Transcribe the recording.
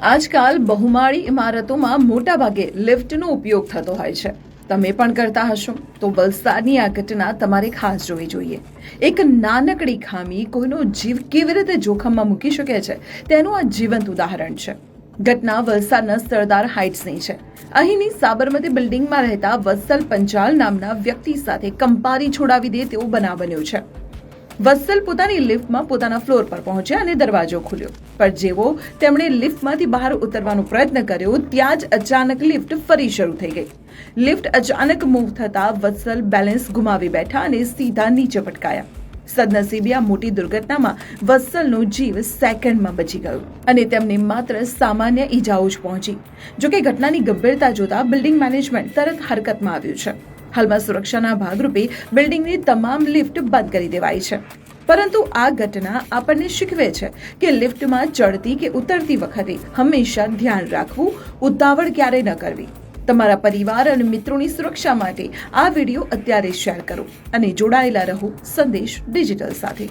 આજકાલ બહુમાળી ઇમારતોમાં મોટાભાગે લિફ્ટનો ઉપયોગ થતો હોય છે. તમે પણ કરતા હશો તો વલસાડની આ ઘટના તમારે ખાસ જોવી જોઈએ. એક નાનકડી ખામી કોઈનો જીવ કેવી રીતે જોખમમાં મૂકી શકે છે તેનું આ જીવંત ઉદાહરણ છે. ઘટના વલસાડના સરદાર હાઇટ્સની છે. અહીંની સાબરમતી બિલ્ડિંગમાં રહેતા વત્સલ પંચાલ નામના વ્યક્તિ સાથે કંપારી છોડાવી દે તેવો બનાવ બન્યો છે. વત્સલ પોતાની લિફ્ટમાં પોતાના ફ્લોર પર પહોંચ્યા અને દરવાજો ખોલ્યો. પણ જેવો તેમણે લિફ્ટમાંથી બહાર ઉતરવાનો પ્રયત્ન કર્યો ત્યાં જ અચાનક લિફ્ટ ફરી શરૂ થઈ ગઈ. લિફ્ટ અચાનક મૂવ થતા વત્સલ બેલેન્સ ગુમાવી બેઠા અને સીધા નીચે પટકાયા. સદનસીબે આ મોટી દુર્ઘટનામાં વત્સલનો જીવ સેકન્ડમાં બચી ગયો અને તેમને માત્ર સામાન્ય ઈજાઓ જ પહોંચી. જોકે ઘટનાની ગંભીરતા જોતા બિલ્ડિંગ મેનેજમેન્ટ તરત હરકતમાં આવ્યું છે. હાલમાં સુરક્ષાના ભાગરૂપે બિલ્ડિંગની તમામ લિફ્ટ બંધ કરી દેવાઈ છે. પરંતુ આ ઘટના આપણને શીખવે છે કે લિફ્ટમાં ચડતી કે ઉતરતી વખતે હંમેશા ધ્યાન રાખવું, ઉતાવળ ક્યારેય ન કરવી. તમારા પરિવાર અને મિત્રોની સુરક્ષા માટે આ વિડીયો અત્યારે શેર કરો અને જોડાયેલા રહો સંદેશ ડિજિટલ સાથે.